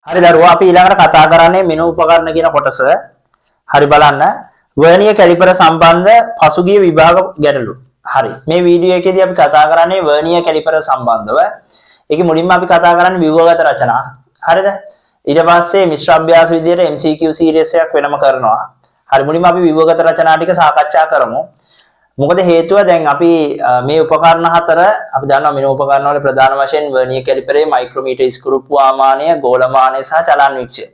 හරි දරුවෝ අපි ඊළඟට කතා කරන්නේ මෙනු උපකරණ කියන කොටස. හරි බලන්න. වර්නියර් කැලිපර සම්බන්ධ පසුගිය විභාග ගැටලු. හරි. මේ වීඩියෝ එකේදී අපි කතා කරන්නේ වර්නියර් කැලිපර සම්බන්ධව. ඒකේ මුලින්ම අපි කතා කරන්නේ ව්‍යුහගත රචනා. හරිද? ඊට පස්සේ මිශ්‍ර අභ්‍යාස විදියට MCQ සීරීස් එකක් වෙනම කරනවා. හරි මුලින්ම අපි ව්‍යුහගත රචනා ටික සාකච්ඡා කරමු. මොකද හේතුව දැන් අපි මේ උපකරණ හතර අපි දන්නවා මෙන්න උපකරණ වල ප්‍රධාන වශයෙන් වර්නියර් කැලිපරේ මායික්‍රෝමීටර් ස්ක්‍රූ පුවාමානය ගෝලමානය සහ චලන වික්ෂය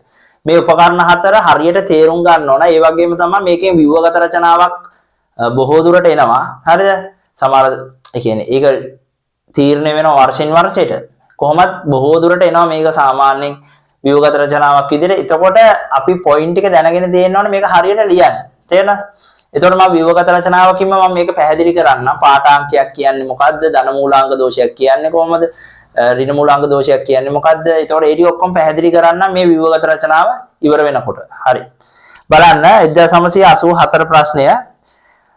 මේ උපකරණ හතර හරියට තේරුම් ගන්න ඕන. ඒ වගේම තමයි මේකෙන් ව්‍යුහගත රචනාවක් බොහෝ දුරට එනවා. හරිද? සමහර ඒ කියන්නේ ඒක තීරණය වෙනවා වර්ෂෙන් වර්ෂයට. කොහොමත් බොහෝ දුරට එනවා මේක සාමාන්‍යයෙන් ව්‍යුහගත රචනාවක් විදිහට. එතකොට අපි පොයින්ට් එක දැනගෙන තියෙන්න ඕනේ මේක හරියට ලියන්න. තේරෙනවද? එතකොට මම ව්‍යුහගත රචනාවකින්ම මම මේක පැහැදිලි කරන්නම්. පාඨාංකයක් කියන්නේ මොකද්ද? ධන මූලාංග දෝෂයක් කියන්නේ කොහොමද? ඍණ මූලාංග දෝෂයක් කියන්නේ මොකද්ද? එතකොට ඒ ටික ඔක්කොම පැහැදිලි කරන්නම් මේ ව්‍යුහගත රචනාව ඉවර වෙනකොට. හරි. බලන්න 1984 ප්‍රශ්නය.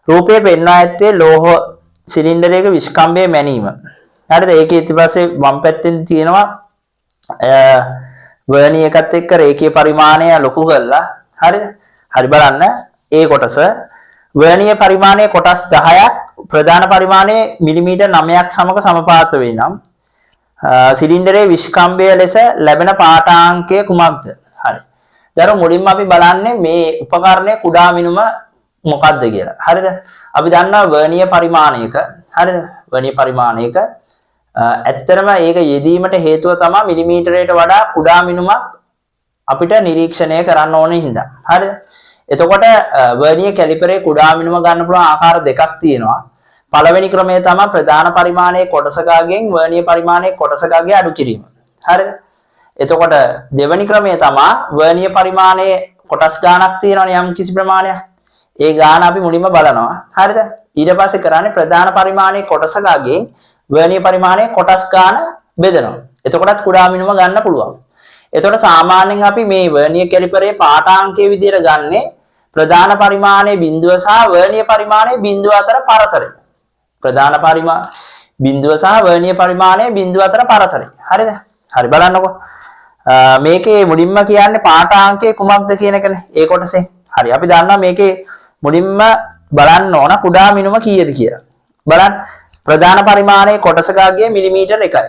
රූපයේ පෙන්වා ඇත්තේ ලෝහ සිලින්ඩරයක විස්කම්භය මැනීම. හරිද? ඒකේ ඊට පස්සේ වම් පැත්තෙන් තියෙනවා වර්නියර් එකත් එක්ක රේඛීය පරිමාණය ලොකු කරලා. හරිද? හරි බලන්න ඒ කොටස වර්නියර් පරිමාණයේ කොටස් 10ක් ප්‍රධාන පරිමාණයේ මිලිමීටර් 9ක් සමග සමපාත වේ නම් සිලින්ඩරයේ විස්කම්භය ලෙස ලැබෙන පාඨාංකය කුමක්ද? හරි. දැන් මුලින්ම අපි බලන්නේ මේ උපකරණයේ කුඩා මිනුම මොකක්ද කියලා. හරිද? අපි දන්නවා වර්නියර් පරිමාණයක හරිද? වර්නියර් පරිමාණයක ඇත්තටම ඒක යෙදීමට හේතුව තමයි මිලිමීටරයට වඩා කුඩා මිනුමක් අපිට නිරීක්ෂණය කරන්න ඕනේ හින්දා. හරිද? එතකොට වර්නියර් කැලිපරේ කුඩා මිනුම ගන්න පුළුවන් ආකාර දෙකක් තියෙනවා. පළවෙනි ක්‍රමය තමයි ප්‍රධාන පරිමාණයේ කොටසකගෙන් වර්නියර් පරිමාණයේ කොටසකගේ අඩු කිරීම. හරිද? එතකොට දෙවෙනි ක්‍රමය තමයි වර්නියර් පරිමාණයේ කොටස් ගාණක් තියෙනවනේ යම් කිසි ප්‍රමාණයක්. ඒ ගාණ අපි මුලින්ම බලනවා. හරිද? ඊට පස්සේ කරන්නේ ප්‍රධාන පරිමාණයේ කොටසකගෙන් වර්නියර් පරිමාණයේ කොටස් ගාණ බෙදනවා. එතකොටත් කුඩා මිනුම ගන්න පුළුවන්. එතකොට සාමාන්‍යයෙන් අපි මේ වර්නියර් කැලිපරේ පාඨාංකයේ විදිහට ගන්නේ ප්‍රධාන පරිමාණයේ බිඳුව සහ වර්නියර් පරිමාණයේ බිඳුව අතර පරතරය. ප්‍රධාන පරිමාණ බිඳුව සහ වර්නියර් පරිමාණයේ බිඳුව අතර පරතරය. හරිද? හරි බලන්නකෝ. මේකේ මුලින්ම කියන්නේ පාඨාංකය කුමක්ද කියන එකනේ. ඒ කොටසේ. හරි. අපි දන්නවා මේකේ මුලින්ම බලන්න ඕන කුඩා මිනුම කීයද කියලා. බලන්න ප්‍රධාන පරිමාණයේ කොටසකගේ මිලිමීටර් 1යි.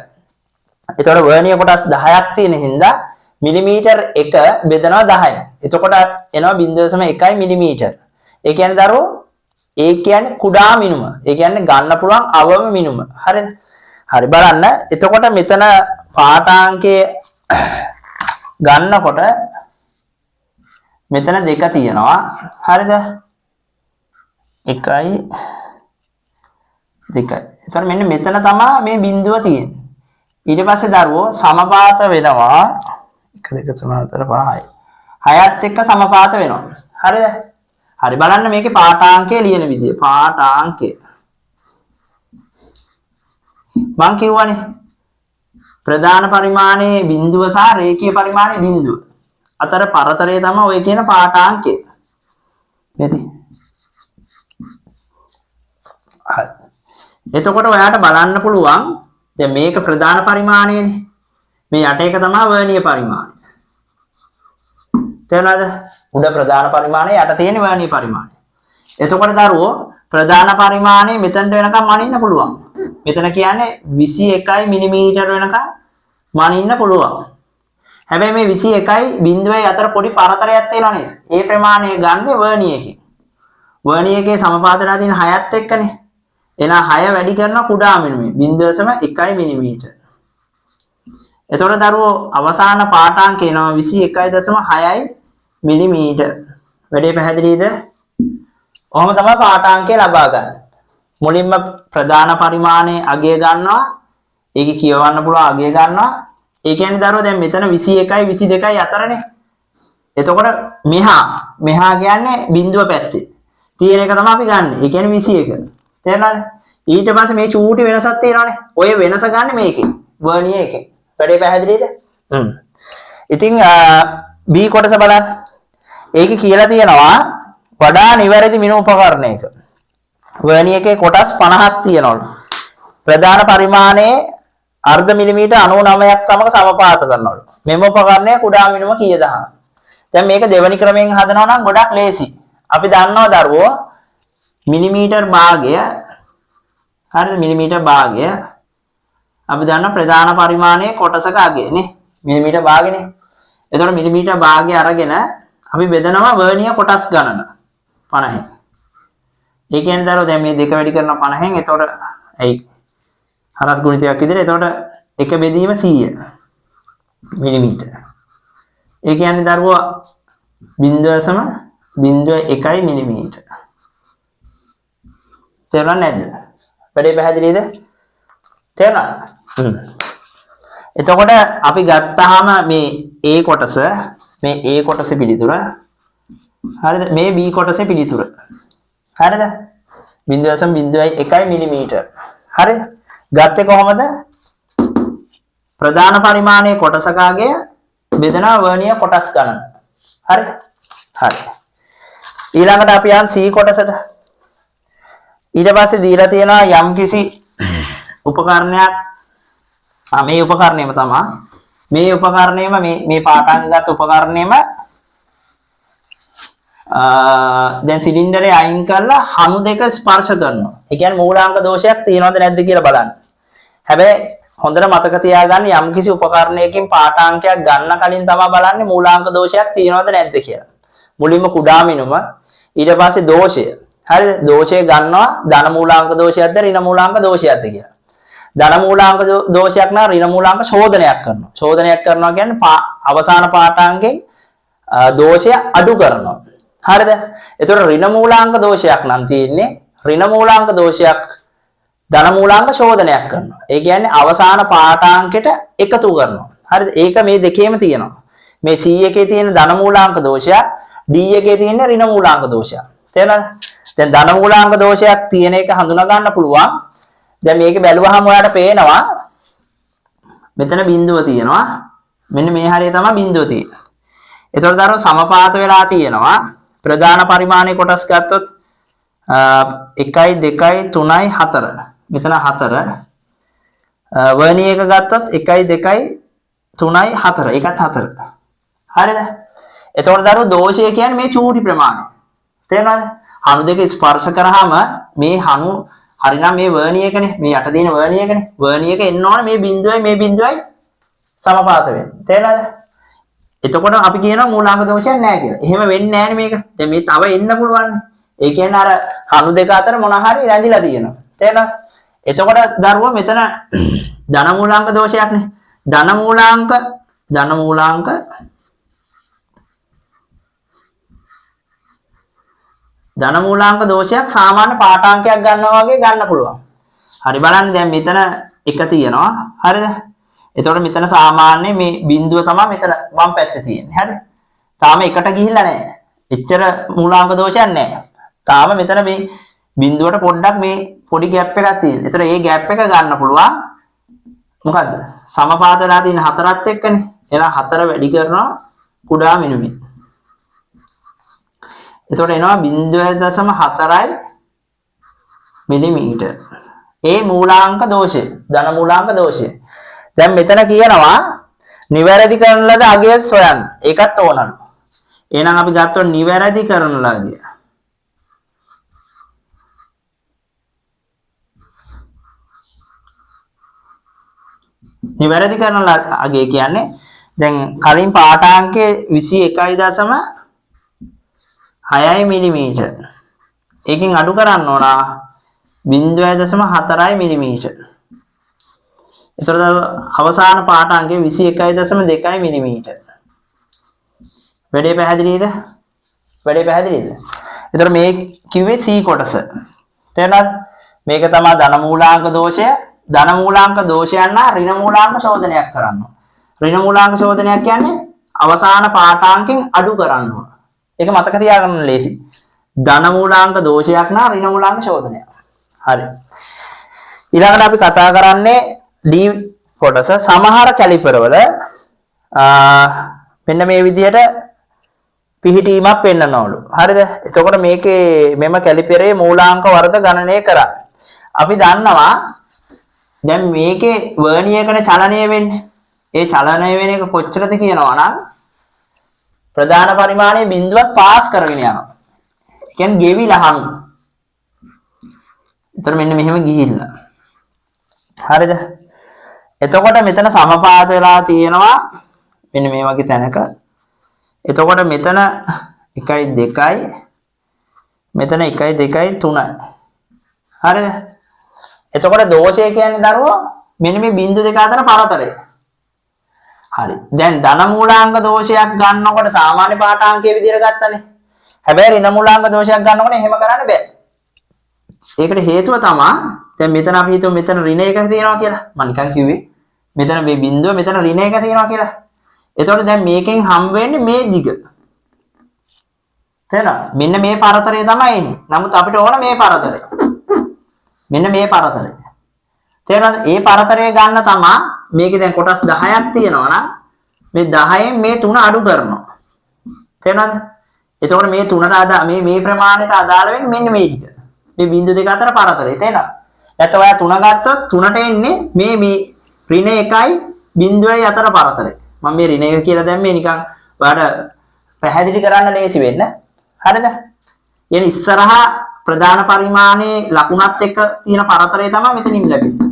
එතකොට වර්නියර් කොටස් 10ක් තියෙන හින්දා මිලිමීටර් 1 බෙදනවා 10යි. එතකොට එනවා 0.1 මිලිමීටර්. ඒ කියන්නේ දරුවෝ ඒ කියන්නේ කුඩා මිනුම. ඒ කියන්නේ ගන්න පුළුවන් අවම මිනුම. හරිද? හරි බලන්න. එතකොට මෙතන පාඨාංකයේ ගන්නකොට මෙතන දෙක තියෙනවා. හරිද? 1යි 2යි. එතකොට මෙන්න මෙතන තමයි මේ බිඳුව තියෙන්නේ. ඊට පස්සේ දරුවෝ සමපාත වෙනවා 1 2 3 4 5යි. 6ත් එක්ක සමපාත වෙනවා. හරිද? හරි බලන්න මේකේ පාඨාංකය ලියන විදිය. පාඨාංකය. මං කියවනේ ප්‍රධාන පරිමාණයේ බිඳුව සහ රේඛීය පරිමාණයේ බිඳුව අතර පරතරය තමයි ඔය කියන පාඨාංකය. නේද? හරි. එතකොට ඔයාලට බලන්න පුළුවන් දැන් මේක ප්‍රධාන පරිමාණයනේ. මේ යට එක තමයි වර්නියර් පරිමාණය. තේරුණාද? උඩ ප්‍රධාන පරිමාණය යට තියෙන වර්නියර් පරිමාණය. එතකොට දරුවෝ ප්‍රධාන පරිමාණය මෙතනට වෙනකම් මනින්න පුළුවන්. මෙතන කියන්නේ 21 මිලිමීටර වෙනකම් මනින්න පුළුවන්. හැබැයි මේ 21යි බිඳුවයි අතර පොඩි පරතරයක් තියෙනවා නේද? ඒ ප්‍රමාණය ගන්න වර්නියර් එකේ. වර්නියර් එකේ සමපාතලා තියෙන 6ත් එක්කනේ. එහෙනම් 6 වැඩි කරනවා කුඩා මිනුමේ 0.1 මිලිමීටර. එතකොට දරුවෝ අවසාන පාඨාංකය එනවා 21.6යි මිලිමීටර. වැඩේ පැහැදිලිද? ඔහොම තමයි පාඨාංකය ලබා ගන්න. මුලින්ම ප්‍රධාන පරිමාණයේ අගය ගන්නවා. ඒක කියවන්න පුළුවන් අගය ගන්නවා. ඒ කියන්නේ දරුවෝ දැන් මෙතන 21යි 22යි අතරනේ. එතකොට මෙහා කියන්නේ බිඳුව පැත්තේ. තියෙන එක තමයි අපි ගන්න. ඒ කියන්නේ 21. තේරුණාද? ඊට පස්සේ මේ චූටි වෙනසක් තියෙනවානේ. ඔය වෙනස ගන්න මේකේ. වර්නියර් එකේ. වැඩේ පැහැදිලිද? ඉතින් B කොටස බලන්න. ඒකේ කියලා තියෙනවා වඩා නිවැරදි මිනුම් උපකරණයක. වර්නියර් එකේ කොටස් 50ක් තියෙනවලු. ප්‍රධාන පරිමාණයේ අර්ධ මිලිමීටර් 99ක් සමග සමපාත කරනවලු. මෙම උපකරණය කුඩා මිනුම කීයද අහනවා. දැන් මේක දෙවෙනි ක්‍රමයෙන් හදනවා නම් ගොඩක් ලේසි. අපි දන්නවා දරුවෝ මිලිමීටර් භාගය හරිද මිලිමීටර් භාගය අපි දන්නා ප්‍රධාන පරිමාණයේ කොටසක අගය නේ මිලිමීටර් භාගයනේ. එතකොට මිලිමීටර් භාගය අරගෙන අපි බෙදනවා වර්ණීය කොටස් ගණන 50න්. ඒ කියන්නේ දරුවෝ දැන් මේ දෙක වැඩි කරනවා 50න්. එතකොට ඇයි හරස් ගුණිතයක් විදිහට. එතකොට එක බෙදීම 100 මිලිමීටර. ඒ කියන්නේ දරුවෝ 0.01 මිලිමීටර. තේරුණා නැද්ද? වැඩේ පැහැදිලිද? තේරුණාද? එතකොට අපි ගත්තාම මේ A කොටස මේ A කොටසේ පිළිතුර හරිද? මේ B කොටසේ පිළිතුර හරිද? 0.01 මිලිමීටර. හරිද? ගත්තේ කොහමද? ප්‍රධාන පරිමාණයේ කොටසකගේ බෙදනා වර්ණීය කොටස් ගණන. හරි? හරි. ඊළඟට අපි යන් C කොටසට. ඊට පස්සේ දීලා තියෙනවා යම්කිසි උපකරණයක්. මේ උපකරණයම තමයි. මේ උපකරණයම මේ පාඨාංගගත උපකරණයම දැන් සිලින්ඩරේ අයින් කරලා හණු දෙක ස්පර්ශ කරනවා. ඒ කියන්නේ මූලාංක දෝෂයක් තියෙනවද නැද්ද කියලා බලන්න. හැබැයි හොඳට මතක තියාගන්න යම්කිසි උපකරණයකින් පාඨාංකයක් ගන්න කලින් තමයි බලන්නේ මූලාංක දෝෂයක් තියෙනවද නැද්ද කියලා. මුලින්ම කුඩා මිනුම ඊට පස්සේ දෝෂය. හරිද? දෝෂය ගන්නවා ධන මූලාංක දෝෂයක්ද ඍණ මූලාංක දෝෂයක්ද කියලා. ධන මූලාංක දෝෂයක් නම් ඍණ මූලාංක ශෝධනයක් කරනවා. ශෝධනයක් කරනවා කියන්නේ අවසාන පාඨාංකේ දෝෂය අඩු කරනවා. හරිද? එතකොට ඍණ මූලාංක දෝෂයක් නම් තියෙන්නේ ඍණ මූලාංක දෝෂයක් ධන මූලාංක ශෝධනයක් කරනවා. ඒ කියන්නේ අවසාන පාඨාංකයට එකතු කරනවා. හරිද? ඒක මේ දෙකේම තියෙනවා. මේ C එකේ තියෙන ධන මූලාංක දෝෂයක් D එකේ තියෙන ඍණ මූලාංක දෝෂයක්. තේරෙනවද? දැන් ධන මූලාංක දෝෂයක් තියෙන එක හඳුනා ගන්න පුළුවන්. දැන් මේක බැලුවහම ඔයාලට පේනවා මෙතන බිඳුව තියෙනවා. මෙන්න මේ හරිය තමයි බිඳුව තියෙන්නේ. එතකොට දරුවෝ සමපාත වෙලා තියෙනවා. ප්‍රධාන පරිමාණයේ කොටස් ගත්තොත් 1 2 3 4. මෙතන 4. වර්ණීය එක ගත්තොත් 1 2 3 4. ඒකත් 4. හරිද? එතකොට දරුවෝ දෝෂය කියන්නේ මේ චූටි ප්‍රමාණය. තේරෙනවද? හණු දෙක ස්පර්ශ කරාම මේ හණු හරිනම් මේ වර්ණීය එකනේ. මේ යට තියෙන වර්ණීය එකනේ. වර්ණීය එක එන්න ඕනේ මේ බිඳුවයි සමපාත වෙන්න. තේරෙනවද? එතකොට අපි කියනවා මූලාංක දෝෂයක් නැහැ කියලා. එහෙම වෙන්නේ නැහැනේ මේක. දැන් මේ තව එන්න පුළුවන්. ඒ කියන්නේ අර කණු දෙක අතර මොන හරි රැඳිලා තියෙනවා. තේරෙනවද? එතකොට දරුවෝ මෙතන ධන මූලාංක දෝෂයක්නේ. ධන මූලාංක දෝෂයක් සාමාන්‍ය පාඨාංකයක් ගන්නවා වගේ ගන්න පුළුවන්. හරි බලන්න දැන් මෙතන එක තියෙනවා. හරිද? එතකොට මෙතන සාමාන්‍ය මේ බිඳුව තමයි මෙතන වම් පැත්තේ තියෙන්නේ. හරිද? තාම එකට ගිහිල්ලා නැහැ. එච්චර මූලාංක දෝෂයක් නැහැ. තාම මෙතන මේ බිඳුවට පොඩ්ඩක් මේ පොඩි ગેප් එකක් තියෙනවා. ඒතර මේ ગેප් එක ගන්න පුළුවන්. මොකද්ද? සමපාත වෙලා තියෙන 4ත් එක්කනේ. එහෙනම් 4 වැඩි කරනවා කුඩා මිනුමින්. එතකොට එනවා 0.4 මිලිමීටර. ඒ මූලාංක දෝෂය, ධන මූලාංක දෝෂය. දැන් මෙතන කියනවා නිවැරදි කරන ලද අගය සොයන්න. ඒකත් ඕනලු. එහෙනම් අපි ගත්තොත් නිවැරදි කරන ලද නිවැරදි කරන අගය කියන්නේ දැන් කලින් පාඨාංකයේ 21.6 මිලිමීටර. ඒකෙන් අඩු කරන්න ඕන 0.4 මිලිමීටර. එතකොට අවසාන පාඨාංකයේ 21.2 මිලිමීටර. වැඩේ පැහැදිලිද? එතකොට මේ කිව්වේ C කොටස. තේරුණාද? මේක තමයි ධන මූලාංක දෝෂය. ධන මූලාංක දෝෂයන් නා ඍණ මූලාංක ශෝධනයක් කරනවා. ඍණ මූලාංක ශෝධනයක් කියන්නේ අවසාන පාඨාංකෙන් අඩු කරනවා. ඒක මතක තියාගන්න ලේසි. ධන මූලාංක දෝෂයක් නා ඍණ මූලාංක ශෝධනයක්. හරි. ඊළඟට අපි කතා කරන්නේ D කොටස. සමහර කැලිපරවල මෙන්න මේ විදිහට පිහිටීමක් පෙන්නනවලු. හරිද? එතකොට මේකේ මෙම කැලිපරේ මූලාංක වර්ග ගණනය කරා. අපි දන්නවා දැන් මේකේ වර්නියකනේ චලනය වෙන්නේ. ඒ චලනය වෙන එක කොච්චරද කියනවා නම් ප්‍රධාන පරිමාණයේ බිඳුවක් පාස් කරගෙන යනවා. ඒ කියන්නේ ගෙවිලා හං. ඒතර මෙන්න මෙහෙම ගිහිල්ලා. හරිද? එතකොට මෙතන සමපාත වෙලා තියෙනවා මෙන්න මේ වගේ තැනක. එතකොට මෙතන 1 2යි මෙතන 1 2යි 3යි. හරිද? එතකොට දෝෂය කියන්නේ දරුවෝ මෙන්න මේ බිංදු දෙක අතර පරතරය. හරි. දැන් ධන මූලාංග දෝෂයක් ගන්නකොට සාමාන්‍ය පාඨාංකයේ විදිහට ගත්තනේ. හැබැයි ඍණ මූලාංග දෝෂයක් ගන්නකොට එහෙම කරන්න බෑ. ඒකට හේතුව තමයි දැන් මෙතන අපි හිතුව මෙතන ඍණ එක තියෙනවා කියලා. මම නිකන් කිව්වේ. මෙතන මේ බිංදුව මෙතන ඍණ එක තියෙනවා කියලා. එතකොට දැන් මේකෙන් හම්බ වෙන්නේ මේ දිග. තේරෙනවද? මෙන්න මේ පරතරය තමයි එන්නේ. නමුත් අපිට ඕන මේ පරතරය. මෙන්න මේ පරතරය. තේරෙනවද? ඒ පරතරය ගන්න තමයි මේකේ දැන් කොටස් 10ක් තියෙනවා නම් මේ 10න් මේ 3 අඩු කරනවා. තේරෙනවද? එතකොට මේ 3ට අදාළ මේ ප්‍රමාණයට අදාළ වෙන්නේ මෙන්න මේ ටික. මේ බිංදු දෙක අතර පරතරය. තේරෙනවද? නැත්නම් ඔයා 3 ගත්තොත් 3ට එන්නේ මේ ඍණ 1යි බිංදුවයි අතර පරතරය. මම මේ ඍණ 1 කියලා දැම්මේ නිකන් ඔයාලට පැහැදිලි කරන්න ලේසි වෙන්න. හරිද? එන ඉස්සරහා ප්‍රධාන පරිමාණයේ ලකුණත් එක්ක තියෙන පරතරය තමයි මෙතනින් ලැබෙන්නේ.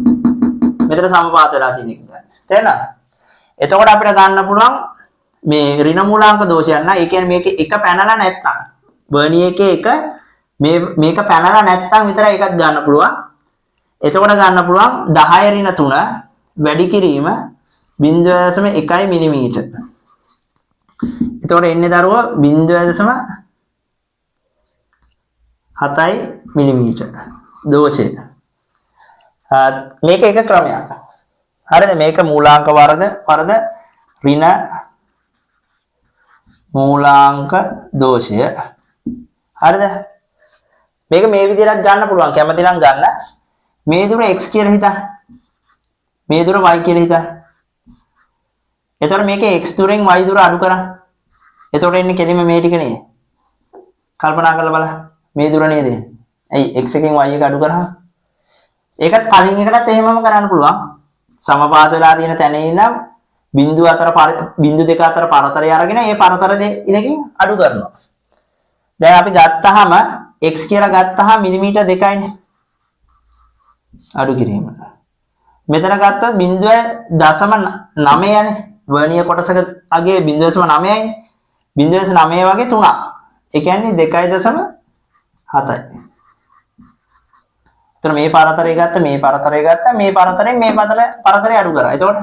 මෙතන සමපාත වෙලා තියෙන එක. තේරෙනවද? එතකොට අපිට ගන්න පුළුවන් මේ ඍණ මූලාංක දෝෂයක් නෑ. ඒ කියන්නේ මේකේ එක පැනලා නැත්තම් වර්නිය එකේ එක මේක පැනලා නැත්තම් විතරයි එකක් ගන්න පුළුවන්. එතකොට ගන්න පුළුවන් 10 ඍණ 3 වැඩි කිරීම 0.1 මිලිමීටර. එතකොට එන්නේ දරුවෝ 0.7 මිලිමීටර දෝෂය. මේක එක ක්‍රමයක්. හරිද? මේක මූලාංක වර්ග ඍණ මූලාංක දෝෂය. හරිද? මේක මේ විදිහට ගන්න පුළුවන්. කැමති නම් ගන්න. මේ දුර x කියලා හිතන්න. මේ දුර y කියලා හිතන්න. එතකොට මේකේ x දුරෙන් y දුර අඩු කරන්න. එතකොට එන්නේ කෙලින්ම මේ ටික නේද? කල්පනා කරලා බලන්න. මේ දුර නේද? ඇයි x එකෙන් y එක අඩු කරාම? ඒකත් කලින් එකටත් එහෙමම කරන්න පුළුවන්. සමපාත වෙලා තියෙන තැන ඉඳන් බිංදු දෙක අතර පරතරය අරගෙන ඒ පරතර දෙකකින් අඩු කරනවා. දැන් අපි ගත්තාම x කියලා ගත්තාම මිලිමීටර් 2යිනේ. අඩු කිරීම. මෙතන ගත්තොත් 0.9 යනේ. වර්නිය කොටසක අගේ 0.9යිනේ. 0.9 වගේ 3ක්. ඒ කියන්නේ 2.7යි. එතන මේ පරතරය ගත්ත මේ පරතරය ගත්ත මේ පරතරෙන් මේ පරතරය අඩු කරා. එතකොට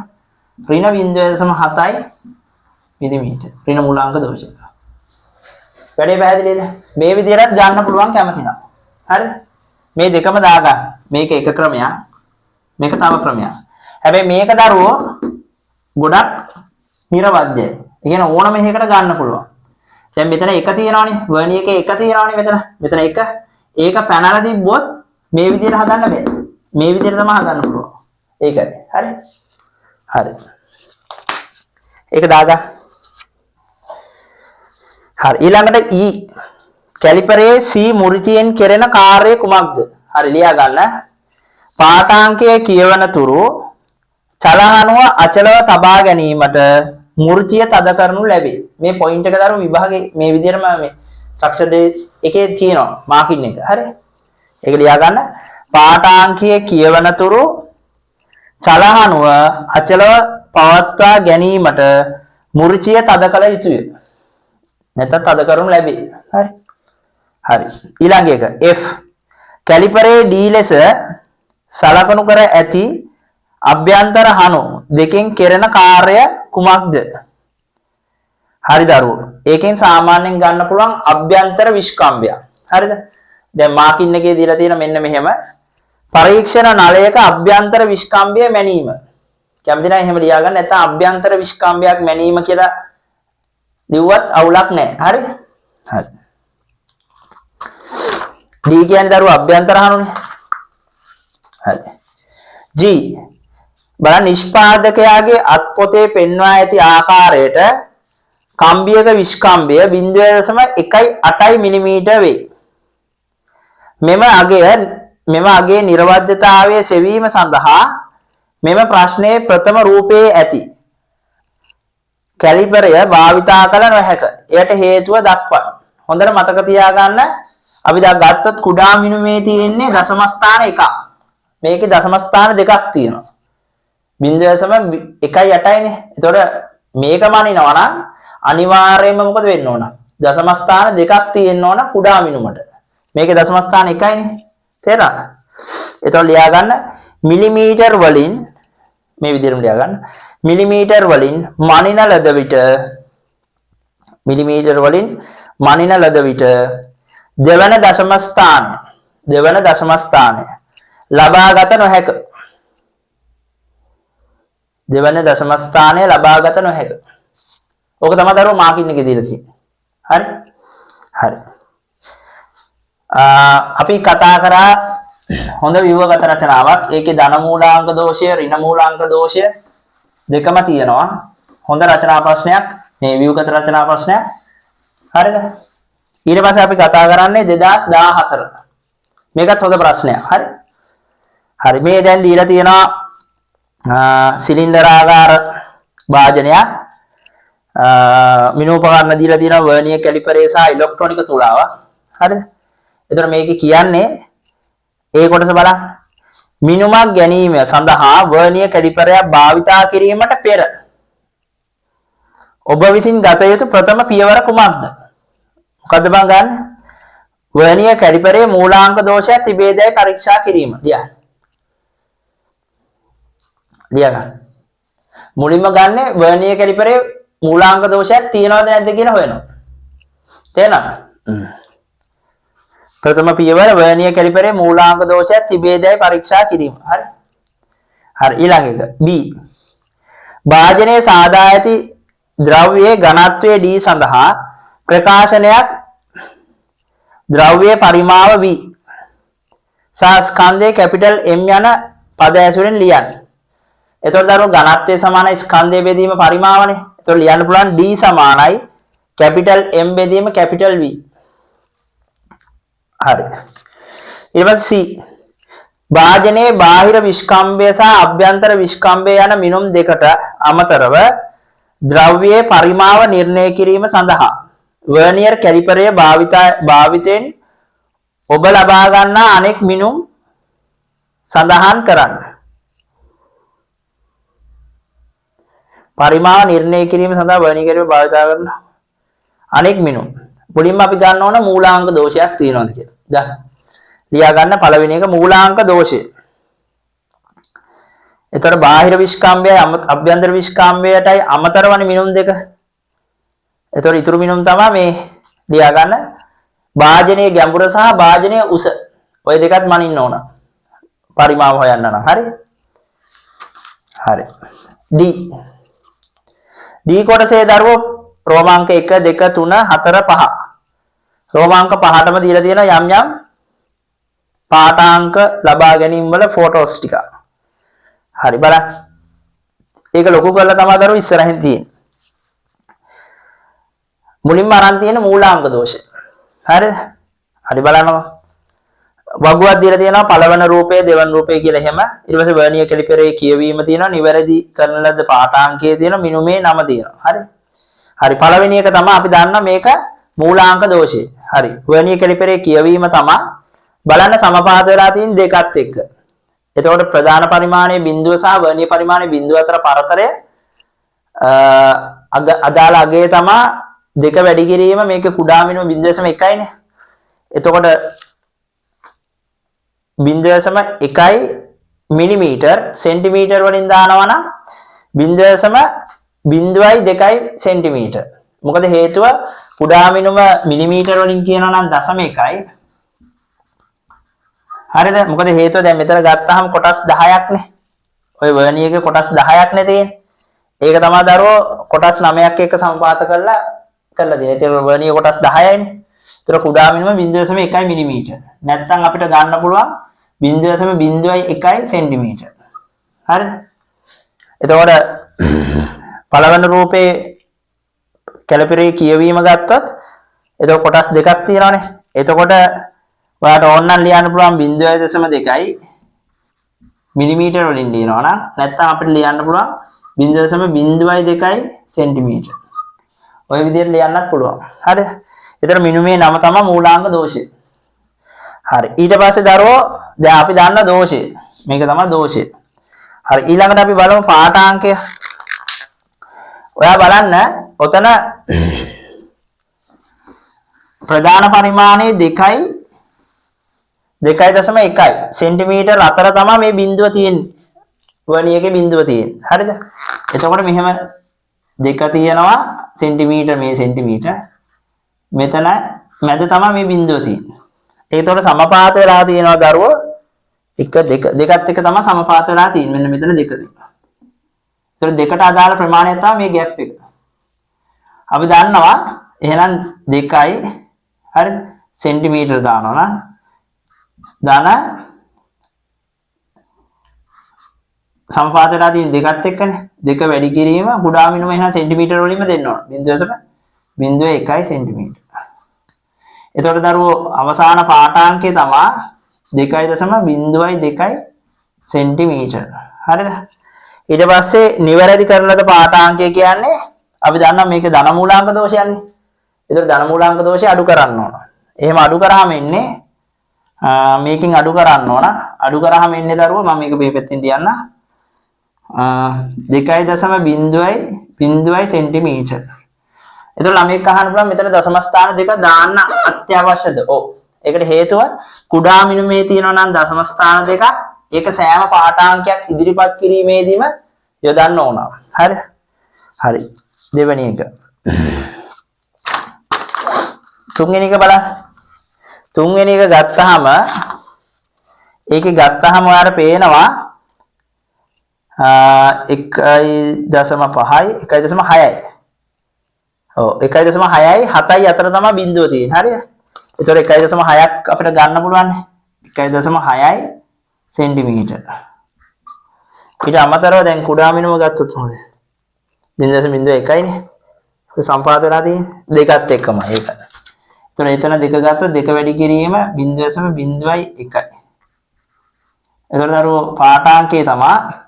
ඍණ 0.7යි මිලිමීටර. ඍණ මූලාංක දෝෂය. වැඩේ පැහැදිලිද? මේ විදිහට ගන්න පුළුවන් කැමති නම්. හරිද? මේ දෙකම දාගන්න. මේක එක ක්‍රමයක්. මේක තව ක්‍රමයක්. හැබැයි මේක දරුවෝ ගොඩක් නිර්වද්‍යයි. ඒ කියන්නේ ඕනම එකකට ගන්න පුළුවන්. දැන් මෙතන එක තියෙනවානේ. වර්නිය එකේ එක තියෙනවානේ මෙතන. මෙතන එක. ඒක පැනලා තිබ්බොත් මේ විදිහට හදන්න බෑ. මේ විදිහට තමයි හදන්න පුළුවන්. ඒකයි. හරි? හරි. ඒක දාගන්න. හරි. ඊළඟට E කැලිපරයේ C මුරිචියෙන් කෙරෙන කාර්යය කුමක්ද? හරි ලියා ගන්න. පාඨාංකයේ කියවන තුරු චලහනුව අචලව තබා ගැනීමට මුර්ජිය තද කරනු ලැබේ. මේ පොයින්ට් එක දරුවෝ විභාගේ මේ විදිහටම මේ ස්ට්‍රක්චර් එකේ තියෙනවා මාකින් එක. හරි? ඒක ලියා ගන්න. පාඨාංකයේ කියවන තුරු චලහනුව අචලව පවත්වා ගැනීමට මුර්ජිය තද කළ යුතුය. නැත්නම් තද කරනු ලැබේ. හරි? හරි. ඊළඟ එක F කැලිපරයේ D ලෙස සලකනු කර ඇති අභ්‍යන්තර හනු දෙකෙන් කෙරෙන කාර්ය කුමක්ද? හරි දරුවෝ. ඒකෙන් සාමාන්‍යයෙන් ගන්න පුළුවන් අභ්‍යන්තර විස්කම්භය. හරිද? දැන් මාකින් එකේ දීලා තියෙන මෙන්න මෙහෙම පරීක්ෂණ නලයක අභ්‍යන්තර විස්කම්භය මැනීම. කැමති නම් එහෙම ලියා ගන්න. නැත්නම් අභ්‍යන්තර විස්කම්භයක් මැනීම කියලා ලිව්වත් අවුලක් නැහැ. හරි? හරි. D කියන්නේ දරුවෝ අභ්‍යන්තර හනුනේ. හරි. G බලන්න නිෂ්පාදකයාගේ අත් පොතේ පෙන්වා ඇති ආකාරයට කම්බියක විස්කම්භය 0.1.8 මිලිමීටර වේ. මෙම අගයේ නිර්වද්‍යතාවය සෙවීම සඳහා මෙම ප්‍රශ්නයේ ප්‍රථම රූපයේ ඇති කැලිපරය භාවිතා කළ නොහැක. එයට හේතුව දක්වන්න. හොඳට මතක තියාගන්න. අපි දැන් ගත්තොත් කුඩා මිනුමේ තියෙන්නේ දශම ස්ථාන එකක්. මේකේ දශම ස්ථාන දෙකක් තියෙනවා. 0.1.8යිනේ. එතකොට මේක මනිනවා නම් අනිවාර්යයෙන්ම මොකද වෙන්න ඕන? දශම ස්ථාන දෙකක් තියෙන්න ඕන කුඩා මිනුමට. මේකේ දශම ස්ථාන එකයිනේ. තේරෙනවද? එතකොට ලියා ගන්න මිලිමීටර් වලින් මේ විදිහටම ලියා ගන්න. මිලිමීටර් වලින් මනින ලද විට මිලිමීටර් වලින් මනින ලද විට දෙවන දශම ස්ථානය ලබාගත නොහැක. දෙවන දශම ස්ථානය ලබාගත නොහැක. ඕක තමයි දරුවෝ මාකින් එකේ දීලා තියෙන්නේ. හරි? හරි. අපි කතා කරා හොඳ ව්‍යුහගත රචනාවක්. ඒකේ ධන මූලාංක දෝෂය, ඍණ මූලාංක දෝෂය දෙකම තියෙනවා. හොඳ රචනා ප්‍රශ්නයක්. මේ ව්‍යුහගත රචනා ප්‍රශ්නයක්. හරිද? ඊට පස්සේ අපි කතා කරන්නේ 2014. මේකත් හොඳ ප්‍රශ්නයක්. හරි? හරි. මේ දැන් දීලා තියෙනවා සිලින්ඩරාකාර වාදනයක්. මිනෝපකරණ දීලා තියෙනවා වර්නියර් කැලිපරේ සහ ඉලෙක්ට්‍රොනික තුලාවක්. හරිද? එතකොට මේකේ කියන්නේ ඒ කොටස බලන්න. මිනුමක් ගැනීම සඳහා වර්නියර් කැලිපරයක් භාවිතා කිරීමට පෙර ඔබ විසින් ගත යුතු ප්‍රථම පියවර කුමක්ද? මොකද්ද බං ගන්න? වර්නියර් කැලිපරේ මූලාංක දෝෂයක් තිබේදයි පරීක්ෂා කිරීම. ලියගන්න. මුලින්ම ගන්න වර්නියර් කැලිපරේ මූලාංක දෝෂයක් තියනවද නැද්ද කියලා හොයනවා. තේරෙනවද? ප්‍රථම පියවර වර්නියර් කැලිපරේ මූලාංක දෝෂයක් තිබේදයි පරීක්ෂා කිරීම. හරි. හරි. ඊළඟ එක B. භාජනයේ සාදා ඇති ද්‍රව්‍යයේ ඝනත්වයේ D සඳහා ප්‍රකාශනයක් ද්‍රව්‍යයේ පරිමාව V සහ ස්කන්ධයේ කැපිටල් M යන පද ඇසුරෙන් ලියන්න. එතකොට දරුවෝ ඝනත්වයේ සමානයි ස්කන්ධයේ බෙදීම පරිමාවනේ. එතකොට ලියන්න පුළුවන් D සමානයි කැපිටල් M බෙදීම කැපිටල් V. හරි. ඊට පස්සේ C. භාජනයේ බාහිර විස්කම්භය සහ අභ්‍යන්තර විස්කම්භය යන මිනුම් දෙකට අමතරව ද්‍රව්‍යයේ පරිමාව නිර්ණය කිරීම සඳහා වර්නියර් කැලිපරය භාවිතයෙන් ඔබ ලබා ගන්නා අනෙක් මිනුම් සඳහන් කරන්න. පරිමාව නිර්ණය කිරීම සඳහා වර්නියර් කැලිපරය භාවිත කරන අනෙක් මිනුම්. මුලින්ම අපි ගන්න ඕන මූලාංක දෝෂයක් තියෙනවද කියලා. දැන් ලියා ගන්න පළවෙනි එක මූලාංක දෝෂය. එතකොට බාහිර විස්කම්භයයි අභ්‍යන්තර විස්කම්භයටයි අමතරවනේ මිනුම් දෙක. එතකොට ඊතුරු මිනුම් තමයි මේ ලියා ගන්න භාජනයේ ගැඹුර සහ භාජනයේ උස. ඔය දෙකත් මනින්න ඕන. පරිමාව හොයන්න නම්. හරි? හරි. D. D කොටසේ දරුවෝ රෝමාංක 1 2 3 4 5. රෝමාංක 5ටම දීලා තියෙන යම් යම් පාඨාංක ලබා ගැනීම වල ෆොටෝස් ටික. හරි බලන්න. ඒක ලොකු කරලා තමයි දරුවෝ ඉස්සරහින් තියෙන්නේ. මුලින්ම අරන් තියෙන මූලාංක දෝෂය. හරිද? හරි බලනවා. වගුවක් දීලා තියෙනවා පළවන රූපය දෙවන රූපය කියලා එහෙම. ඊට පස්සේ වර්නියර් කැලිපරේ කියවීම තියෙනවා. නිවැරදි කරන ලද පාඨාංකයේ තියෙනවා. මිනුමේ නම තියෙනවා. හරි? හරි පළවෙනි එක තමයි අපි දන්නා මේක මූලාංක දෝෂය. හරි. වර්නියර් කැලිපරේ කියවීම තමයි බලන්න සමපාත වෙලා තියෙන දෙකත් එක්ක. එතකොට ප්‍රධාන පරිමාණයේ බිඳුව සහ වර්නියර් පරිමාණයේ බිඳුව අතර පරතරය අදාළ අගය තමයි දෙක වැඩි කිරීම මේක කුඩා මිනුම 0.1යිනේ. එතකොට 0.1 මිලිමීටර් සෙන්ටිමීටර් වලින් දානවා නම් 0.02 සෙන්ටිමීටර්. මොකද හේතුව කුඩා මිනුම මිලිමීටර් වලින් කියනවා නම් 0.1යි. හරිද? මොකද හේතුව දැන් මෙතන ගත්තාම කොටස් 10ක් නේ. ඔය වර්නියර්ගේ කොටස් 10ක් නේ තියෙන්නේ. ඒක තමයි දරුවෝ කොටස් 9ක් එක්ක සමපාත කරලා තියෙන්නේ. ඒක වර්නියර් කොටස් 10යිනේ. ඒතර කුඩා මිනුම 0.1 මිලිමීටර්. නැත්නම් අපිට ගන්න පුළුවන් 0.01 සෙන්ටිමීටර්. හරිද? එතකොට පළවෙනි රූපේ කැලිපරේ කියවීම ගත්තොත් එතකොට කොටස් දෙකක් තියෙනවානේ. එතකොට ඔයාලට ඕනනම් ලියන්න පුළුවන් 0.2යි මිලිමීටර වලින් ලියනවා නම් නැත්නම් අපිට ලියන්න පුළුවන් 0.02 සෙන්ටිමීටර. ඔය විදිහට ලියන්නත් පුළුවන්. හරිද? ඒතර මිනුමේ නම තමයි මූලාංග දෝෂය. හරි. ඊට පස්සේ දරුවෝ දැන් අපි දන්න දෝෂය. මේක තමයි දෝෂය. හරි. ඊළඟට අපි බලමු පාඨාංකය. ඔයා බලන්න ඔතන ප්‍රධාන පරිමාණයේ 2.1 සෙන්ටිමීටර අතර තමයි මේ බිඳුව තියෙන්නේ. වර්ණියකේ බිඳුව තියෙන්නේ. හරිද? එතකොට මෙහෙම දෙක තියෙනවා සෙන්ටිමීටර මේ සෙන්ටිමීටර. මෙතන මැද තමයි මේ බිඳුව තියෙන්නේ. ඒතකොට සමපාත වෙලා තියෙනවා දරුවෝ 1 2 දෙකත් එක තමයි සමපාත වෙලා තියෙන්නේ. මෙන්න මෙතන දෙක තියෙනවා. ඒතකොට දෙකට අදාළ ප්‍රමාණය තමයි මේ ગેප් එක. අපි දන්නවා එහෙනම් 2යි හරිද? සෙන්ටිමීටර දානවා නම් ධන සමපාත වෙලා තියෙන දෙකත් එක්කනේ. දෙක වැඩි කිරීම කුඩා මිනුම එහෙනම් සෙන්ටිමීටර වලින්ම දෙන්න ඕන. 0.1 සෙන්ටිමීටර. එතකොට දරුවෝ අවසාන පාඨාංකය තමයි 2.02 සෙන්ටිමීටර. හරිද? ඊට පස්සේ නිවැරදි කරන ලද පාඨාංකය කියන්නේ අපි දන්නවා මේක ධන මූලාංක දෝෂයන්නේ. ඒතර ධන මූලාංක දෝෂය අඩු කරන්න ඕන. එහෙම අඩු කරාම එන්නේ මේකෙන් අඩු කරන්න ඕන. අඩු කරාම එන්නේ දරුවෝ මම මේක මේ පැත්තෙන් තියන්න. 2.0 සෙන්ටිමීටර. එතකොට ළමෙක් අහන්න පුළුවන් මෙතන දශම ස්ථාන දෙක දාන්න අත්‍යවශ්‍යද? ඔව්. ඒකට හේතුව කුඩා මිනුමේ තියෙනවා නම් දශම ස්ථාන දෙක ඒක සෑම පාඨාංකයක් ඉදිරිපත් කිරීමේදීම යොදන්න ඕන. හරිද? හරි. දෙවෙනි එක. තුන්වෙනි එක බලන්න. තුන්වෙනි එක ගත්තාම ඒකේ ගත්තාම ඔයාලට පේනවා 1.5යි 1.6යි. ඔව් 1.6යි 7යි අතර තමයි බිඳුව තියෙන්නේ. හරිද? ඒතකොට 1.6ක් අපිට ගන්න පුළුවන්. 1.6යි සෙන්ටිමීටර. ඊට අමතරව දැන් කුඩා මිනුම ගත්තොත් මොකද? 0.01නේ. ඒක සම්පාත වෙලා තියෙන්නේ දෙකත් එක්කම ඒක. එතන දෙක ගත්තොත් දෙක වැඩි කිරීම 0.01යි. එතකොට දරුවෝ පාඨාංකය තමයි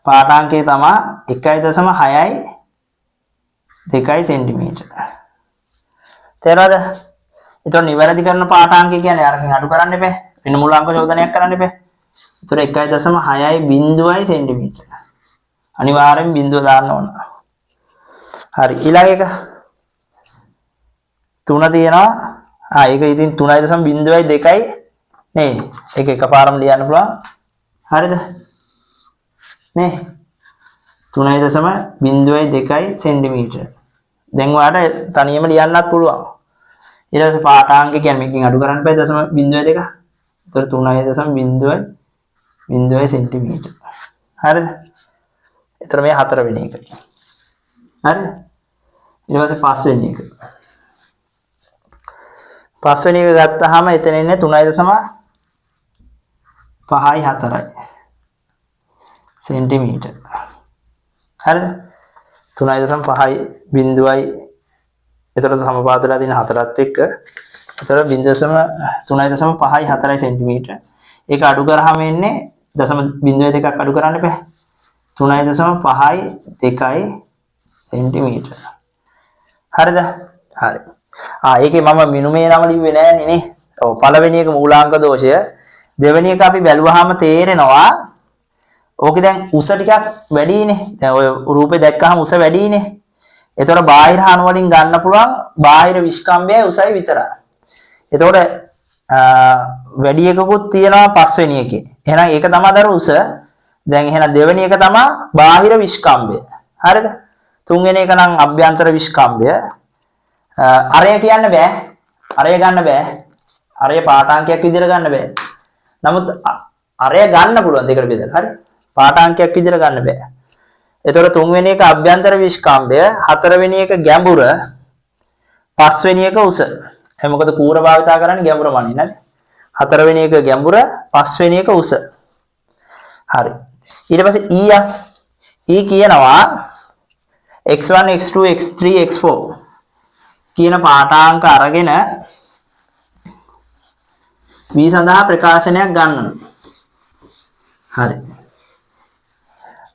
1.6යි 2 සෙන්ටිමීටර. තේරෙනවද? එතකොට නිවැරදි කරන පාඨාංකය කියන්නේ අරකින් අඩු කරන්න එපා. වෙන මූලාංක චෝදනයක් කරන්න එපා. එතකොට 1.6යි 0 සෙන්ටිමීටර. අනිවාර්යෙන් බිඳුව දාන්න ඕන. හරි. ඊළඟ එක 3 තියෙනවා. ඒක ඉතින් 3.02යි නේ. ඒක එකපාරම ලියන්න පුළුවන්. හරිද? නේ 3.02 සෙන්ටිමීටර. දැන් ඔයාලට තනියම ලියන්නත් පුළුවන්. ඊට පස්සේ පාඨාංක කියන්නේ මේකෙන් අඩු කරන්න බෑ 0.02. ඒතර 3.02 සෙන්ටිමීටර. හරිද? ඒතර මේ හතරවෙනි එක. හරිද? ඊට පස්සේ පස්වෙනි එක. පස්වෙනි එක ගත්තාම එතන ඉන්නේ 3.5යි 4යි සෙන්ටිමීටර. හරිද? 3.5යි 0යි එතකොට සමපාත වෙලා තියෙන 4ත් එක්ක එතකොට 3.5යි 4යි සෙන්ටිමීටර. ඒක අඩු කරාම එන්නේ 0.02ක් අඩු කරන්න එපා. 3.5යි 2යි සෙන්ටිමීටර. හරිද? හරි. ඒකේ මම මිනුමේ නම ලිව්වේ නෑනේ නේ. ඔව් පළවෙනි එක මූලාංක දෝෂය. දෙවෙනි එක අපි බැලුවාම තේරෙනවා ඕකේ දැන් උස ටිකක් වැඩිනේ. දැන් ඔය රූපේ දැක්කහම උස වැඩිනේ. ඒතකොට බාහිර හානු වලින් ගන්න පුළුවන් බාහිර විස්කම්භයයි උසයි විතරයි. ඒතකොට වැඩි එකකුත් තියෙනවා පස්වෙනි එකේ. එහෙනම් ඒක තමයි දර උස. දැන් එහෙනම් දෙවෙනි එක තමයි බාහිර විස්කම්භය. හරිද? තුන්වෙනි එක නම් අභ්‍යන්තර විස්කම්භය. අරය කියන්න බෑ. අරය ගන්න බෑ. අරය පාඨාංකයක් විදිහට ගන්න බෑ. නමුත් අරය ගන්න පුළුවන් දෙකට බෙදලා. හරි? පාඨාංකයක් විදිහට ගන්න බෑ. එතකොට තුන්වෙනි එක අභ්‍යන්තර විස්කම්භය, හතරවෙනි එක ගැඹුර, පස්වෙනි එක උස. මොකද කූර භාවිතා කරන්නේ ගැඹුර මනින් නේද? හතරවෙනි එක ගැඹුර, පස්වෙනි එක උස. හරි. ඊට පස්සේ E කියනවා x1 x2 x3 x4 කියන පාඨාංක අරගෙන V සඳහා ප්‍රකාශනයක් ගන්නවා. හරි.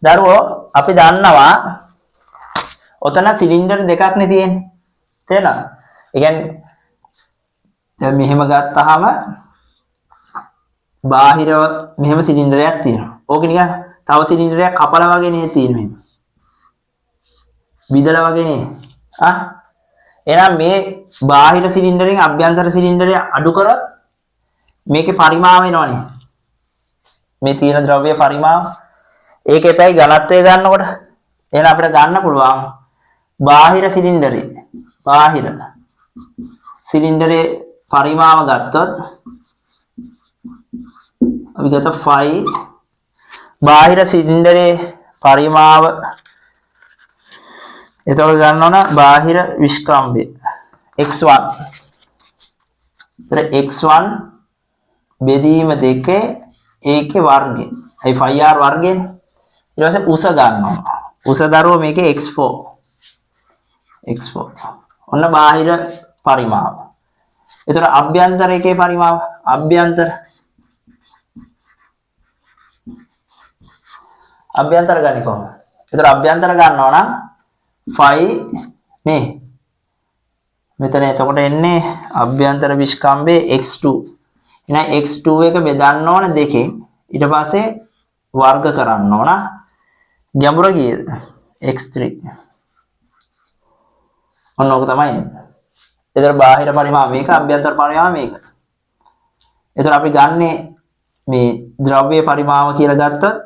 දරුවෝ අපි දන්නවා ඔතන සිලින්ඩර් දෙකක් නේ තියෙන්නේ. තේරෙනවද? ඒ කියන්නේ දැන් මෙහෙම ගත්තාම බාහිරව මෙහෙම සිලින්ඩරයක් තියෙනවා. ඕක නිකන් තව සිලින්ඩරයක් කපලා වගේ නේ තියෙන්නේ. විදලා වගේ නේ. එහෙනම් මේ බාහිර සිලින්ඩරෙන් අභ්‍යන්තර සිලින්ඩරය අඩු කරොත් මේකේ පරිමාව වෙනවනේ. මේ තියෙන ද්‍රව්‍ය පරිමාව. ඒකේ පැයි ඝනත්වය ගන්නකොට එහෙනම් අපිට ගන්න පුළුවන් බාහිර සිලින්ඩරේ පරිමාව ගත්තොත් අපි ගත්ත 5 බාහිර සිලින්ඩරේ පරිමාව එතකොට ගන්න ඕන බාහිර විස්කම්භය x1. x1 බෙදීම 2 ඒකේ වර්ගය. ඒ 5r වර්ගයනේ. ඊට පස්සේ උස ගන්නවා. උස දරුවෝ මේකේ x4. ඔන්න බාහිර පරිමාව. එතකොට අභ්‍යන්තර එකේ පරිමාව අභ්‍යන්තර ගන්නේ කොහොමද? එතකොට අභ්‍යන්තර ගන්නවා නම් 5 නේ. මෙතන එතකොට එන්නේ අභ්‍යන්තර විස්කම්භය x2. එහෙනම් x2 එක බෙදන්න ඕන දෙකෙන්. ඊට පස්සේ වර්ග කරන්න ඕන. ගැඹුර කීයද? x3. ඔන්න ඕක තමයි. එතකොට බාහිර පරිමාව මේක අභ්‍යන්තර පරිමාව මේක. එතකොට අපි ගන්නෙ මේ ද්‍රව්‍ය පරිමාව කියලා ගත්තොත්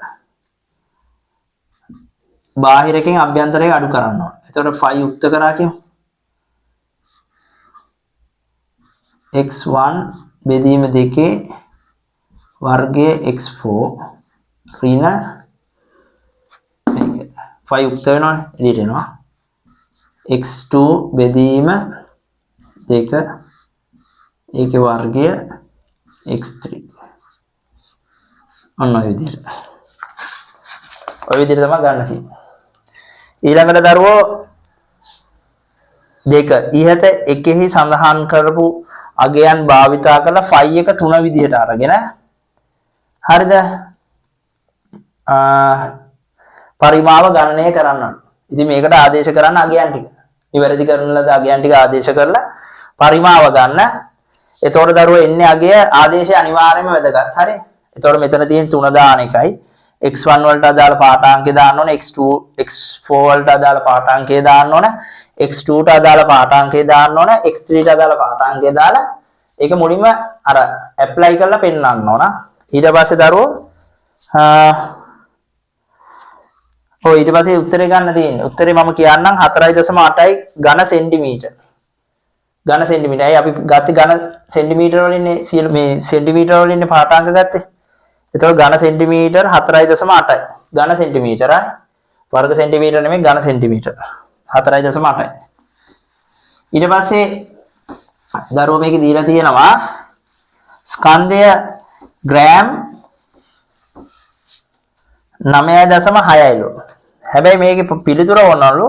බාහිරකින් අභ්‍යන්තරය අඩු කරන්න ඕන. එතකොට 5 යුක්ත කරා කියමු. x1 බෙදීම 2 වර්ගය x4 ඍණ මේක 5 යුක්ත වෙනවනේ එළියට එනවා. x2 බෙදීම 2 ඒකේ වර්ගය x3. ඔන්න ඔය විදිහට. ඔය විදිහට තමයි ගන්න තියෙන්නේ. ඊළඟට දරුවෝ දෙක ඉහත එකෙහි සඳහන් කරපු අගයන් භාවිතා කරලා ෆයි එක 3 විදිහට අරගෙන හරිද? පරිමාව ගණනය කරන්න. ඉතින් මේකට ආදේශ කරන්න අගයන් ටික. නිවැරදි කරන ලද අගයන් ටික ආදේශ කරලා පරිමාව ගන්න. එතකොට දරුවෝ එන්නේ අගය ආදේශය අනිවාර්යයෙන්ම වැදගත්. හරි? එතකොට මෙතන තියෙන 3 දාන එකයි x1 වලට අදාළ පාඨාංකය දාන්න ඕනේ, x2 x4 වලට අදාළ පාඨාංකය දාන්න ඕනේ, x2 ට අදාළ පාඨාංකය දාන්න ඕනේ, x3 ට අදාළ පාඨාංකය දාලා ඒක මුලින්ම අර ඇප්ලයි කරලා පෙන්නන්න ඕන. ඊට පස්සේ දරුවෝ ඊට පස්සේ උත්තරේ ගන්න තියෙන්නේ. උත්තරේ මම කියන්නම් 4.8යි ඝන සෙන්ටිමීටර. ඝන සෙන්ටිමීටරයි අපි ගත්තේ ඝන සෙන්ටිමීටර වලින්නේ මේ සෙන්ටිමීටර වලින්නේ පාඨාංක ගත්තේ. එතකොට ඝන සෙන්ටිමීටර 4.8යි. ඝන සෙන්ටිමීටර වර්ග සෙන්ටිමීටර නෙමෙයි ඝන සෙන්ටිමීටර 4.8යි. ඊට පස්සේ දරුවෝ මේකේ දීලා තියෙනවා ස්කන්ධය ග්‍රෑම් 9.6යිලු. හැබැයි මේකේ පිළිතුර ඕනලු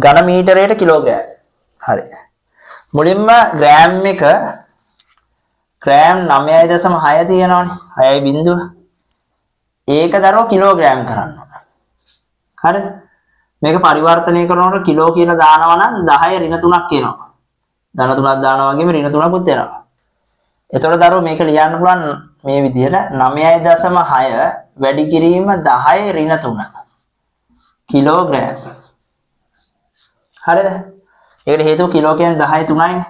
ඝන මීටරයට කිලෝග්‍රෑම්. හරි. මුලින්ම ග්‍රෑම් එක ග්‍රෑම් 9.6 තියෙනවනේ. 6යි බිංදුව. ඒක දරුවෝ කිලෝග්‍රෑම් කරන්න ඕන. හරිද? මේක පරිවර්තනය කරනකොට කිලෝ කියලා දානවා නම් 10 ඍණ 3ක් එනවා. ධන 3ක් දානවා වගේම ඍණ 3කුත් එනවා. එතකොට දරුවෝ මේක ලියන්න පුළුවන් මේ විදිහට 9.6 වැඩි කිරීම 10 ඍණ 3 කිලෝග්‍රෑම්. හරිද? ඒකට හේතුව කිලෝ කියන්නේ 10 3යිනේ.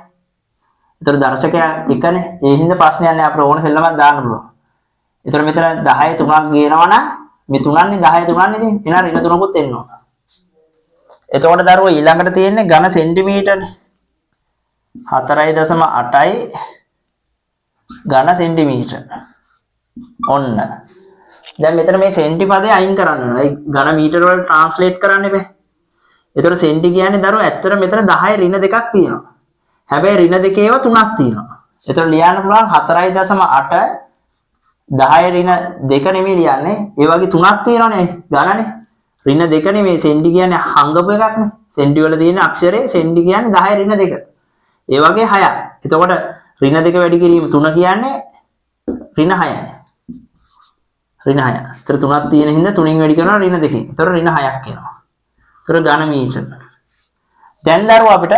ඒතර දර්ශකයා එකනේ. ඒ හින්දා ප්‍රශ්නයක් නෑ අපිට ඕන සෙල්ලමක් දාන්න පුළුවන්. ඒතර මෙතන 10 3ක් ගේනවා නම් මේ 3න්නේ 10 3න්නේ ඉතින් එන ඍණ 3කුත් එන්න ඕන. එතකොට දරුවෝ ඊළඟට තියෙන්නේ ඝන සෙන්ටිමීටරනේ. 4.8යි ඝන සෙන්ටිමීටර. ඔන්න. දැන් මෙතන මේ සෙන්ටි පදේ අයින් කරන්න ඕන. ඒ ඝන මීටර වලට ට්‍රාන්ස්ලේට් කරන්න එපා. ඒතර සෙන්ටි කියන්නේ දරුවෝ ඇත්තට මෙතන 10 ඍණ 2ක් තියෙනවා. හැබැයි ඍණ 2 ඒවා 3ක් තියෙනවා. ඒතර ලියන්න පුළුවන් 4.8 10 ඍණ 2 නෙමෙයි ලියන්නේ. ඒ වගේ 3ක් තියෙනවනේ ගණනේ. ඍණ 2 නෙමෙයි සෙන්ටි කියන්නේ හංගපු එකක්නේ. සෙන්ටි වල තියෙන අක්ෂරේ සෙන්ටි කියන්නේ 10 ඍණ 2. ඒ වගේ 6ක්. එතකොට ඍණ 2 වැඩි කිරීම 3 කියන්නේ ඍණ 6යි. ඍණ 6. ඒතර 3ක් තියෙන හින්දා 3න් වැඩි කරනවා ඍණ 2කින්. ඒතර ඍණ 6ක් එනවා. ඒතර ඝන මීටර. දැන් දරුවෝ අපිට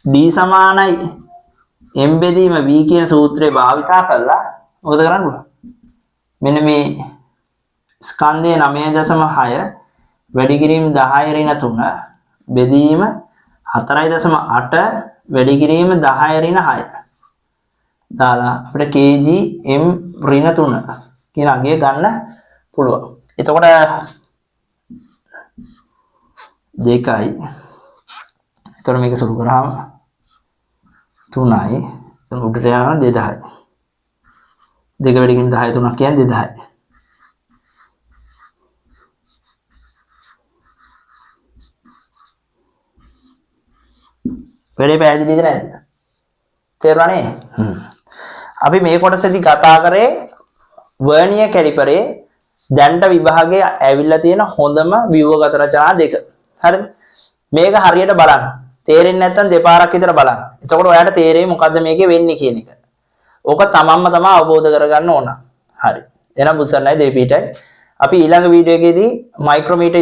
D සමානයි m බෙදීම v කියන සූත්‍රය භාවිතා කරලා මොකද කරන්න පුළුවන්? මෙන්න මේ ස්කන්ධය 9.6 වැඩි කිරීම 10 ඍණ 3 බෙදීම 4.8 වැඩි කිරීම 10 ඍණ 6 දාලා අපිට kg m ඍණ 3 කියන අගය ගන්න පුළුවන්. එතකොට 2යි. එතකොට මේක සුළු කරාම 3යි. එතන උඩට යනවා 2000යි. 2 වැඩි කිරීම 10 3ක් කියන්නේ 2000යි. වැඩේ පැහැදිලිද නැද්ද? තේරුණානේ? අපි මේ කොටසේදී කතා කරේ වර්නියර් කැලිපරේ දැන්ට විභාගයේ ඇවිල්ලා තියෙන හොඳම ව්‍යුහගත රචනා දෙක. හරිද? මේක හරියට බලන්න. තේරෙන්නේ නැත්නම් දෙපාරක් විතර බලන්න. එතකොට ඔයාලට තේරෙයි මොකද්ද මේකේ වෙන්නේ කියන එක. ඕක තමන්ම තමයි අවබෝධ කරගන්න ඕන. හරි. එහෙනම් බුදුසන්නයි දෙපීටයි. අපි ඊළඟ වීඩියෝ එකේදී මයික්‍රෝමීටර්